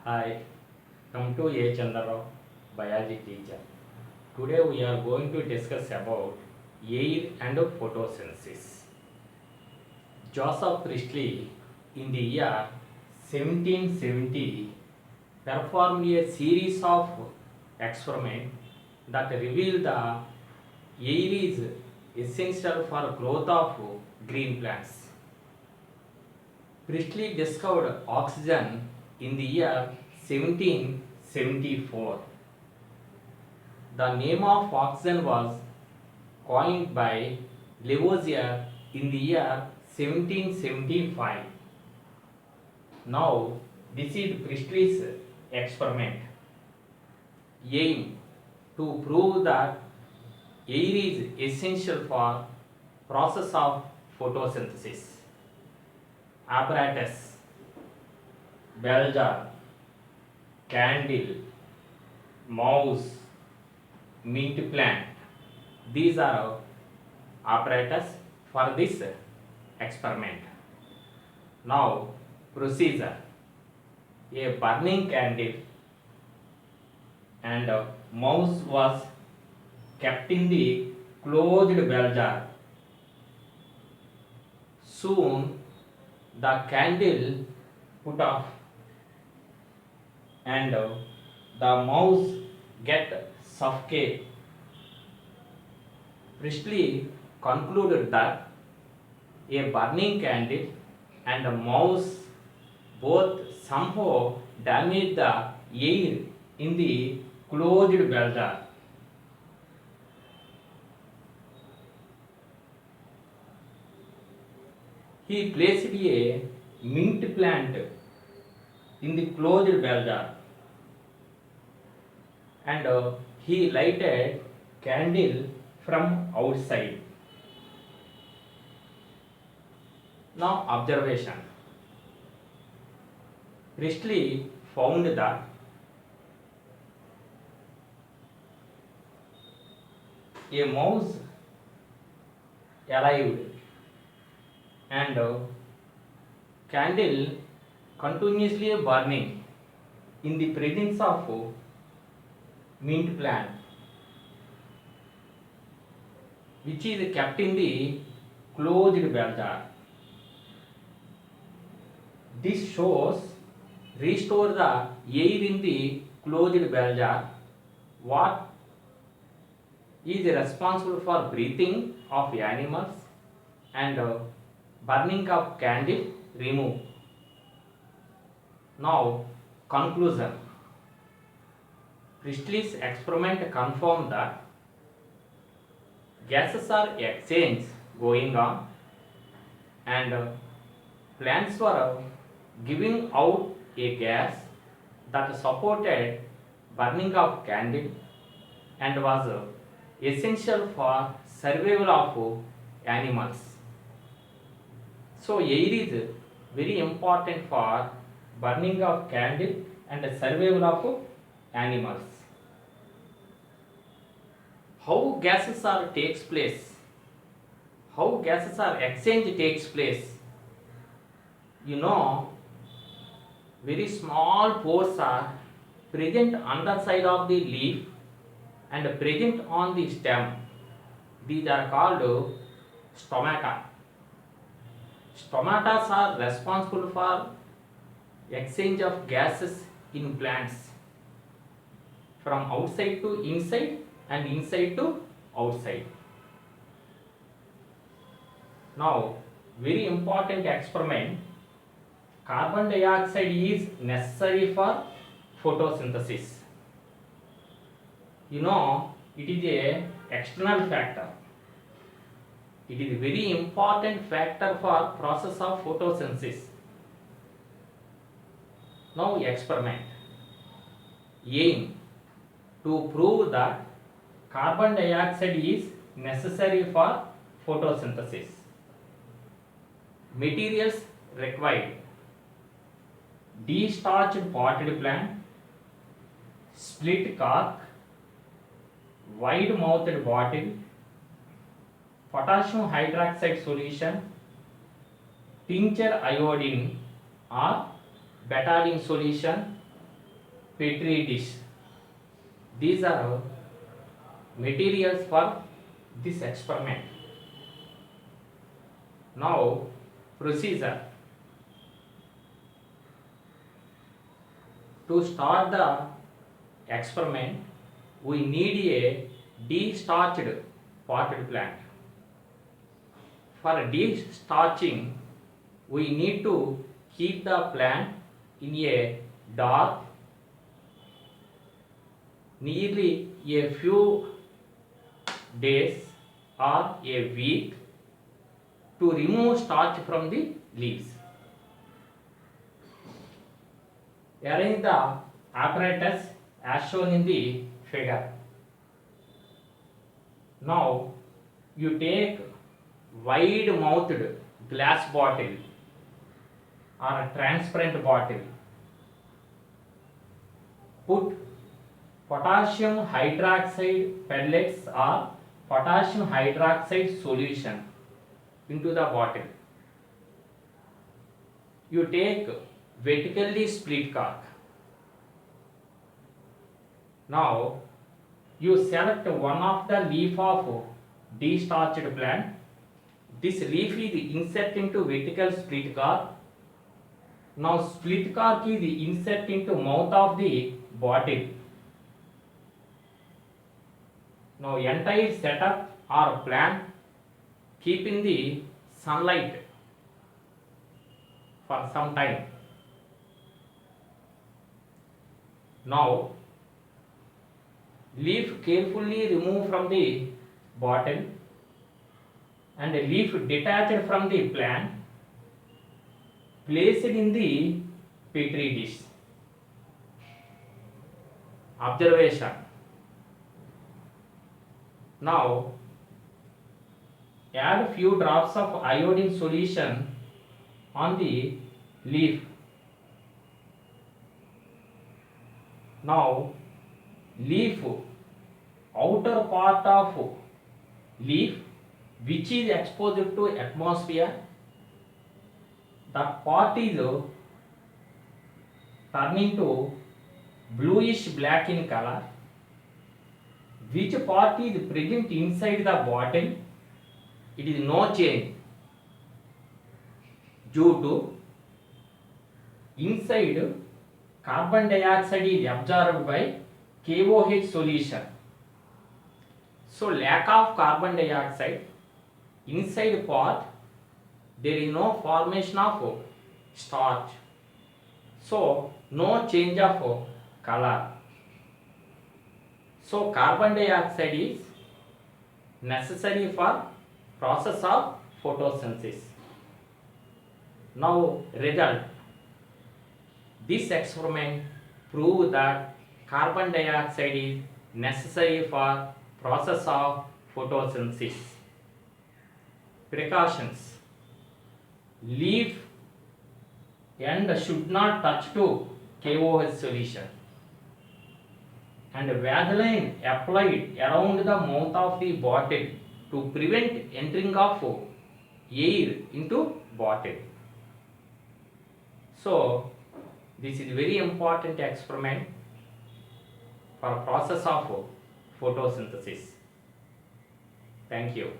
Hi, come to A. Chandrarao, biology teacher. Today we are going to discuss about air and photosynthesis. Joseph Priestley in the year 1770 performed a series of experiments that revealed the air is essential for growth of green plants. Priestley discovered oxygen in the year 1774. The name of oxygen was coined by Lavoisier in the year 1775. Now, this is Priestley's experiment. Aim to prove that air is essential for process of photosynthesis. Apparatus, bell jar, candle, mouse, mint plant. These are apparatus for this experiment. Now, procedure. A burning candle and a mouse was kept in the closed bell jar. Soon, the candle put off and the mouse get suffocate. Priestley concluded that a burning candle and a mouse both somehow damage the air in the closed bell jar. He placed a mint plant in the closed bell jar and he lighted candle from outside. Now observation. Priestley found that a mouse arrived and candle continuously burning in the presence of mint plant which is kept in the closed bell jar. This shows restore the air in the closed bell jar. What is responsible for breathing of animals and burning of candle remove. Now conclusion. Priestley's experiment confirmed that gases are exchange going on and plants were giving out a gas that supported burning of candle and was essential for survival of animals. So air is very important for burning of candle and survival of animals. How gases are takes place? How gases are exchange takes place? You know, very small pores are present underside of the leaf and present on the stem. These are called stomata. Stomatas are responsible for exchange of gases in plants from outside to inside and inside to outside. Now, very important experiment. Carbon dioxide is necessary for photosynthesis. You know, it is a external factor. It is a very important factor for process of photosynthesis. Now experiment. Aim to prove that carbon dioxide is necessary for photosynthesis. Materials required: de-starched potted plant, split cork, wide mouthed bottle, potassium hydroxide solution, tincture iodine or betadine solution, petri dish. These are materials for this experiment. Now, procedure. To start the experiment, we need a de-starched potted plant. For de-starching, we need to keep the plant in a dark, nearly a few days or a week to remove starch from the leaves. Arrange the apparatus as shown in the figure. Now you take wide mouthed glass bottle or a transparent bottle. Put potassium hydroxide pellets or potassium hydroxide solution into the bottle. You take vertically split cork. Now you select one of the leaf of de-starched plant. This leaf is insert into vertical split cork. Now split cork is insert into mouth of the bottle. Now entire setup or plant keep in the sunlight for some time. Now leaf carefully remove from the bottle and leaf detached from the plant, placed in the petri dish. Observation. Now add few drops of iodine solution on the leaf. Now leaf, outer part of leaf which is exposed to atmosphere, that part is turning to bluish black in color. Which part is present inside the bottle, it is no change due to inside carbon dioxide is absorbed by KOH solution. So lack of carbon dioxide, inside part there is no formation of starch. So no change of color. So carbon dioxide is necessary for process of photosynthesis. Now result. This experiment proved that carbon dioxide is necessary for process of photosynthesis. Precautions. Leaf end should not touch to KOH solution, and Vaseline applied around the mouth of the bottle to prevent entering of air into bottle. So this is very important experiment for process of photosynthesis. Thank you.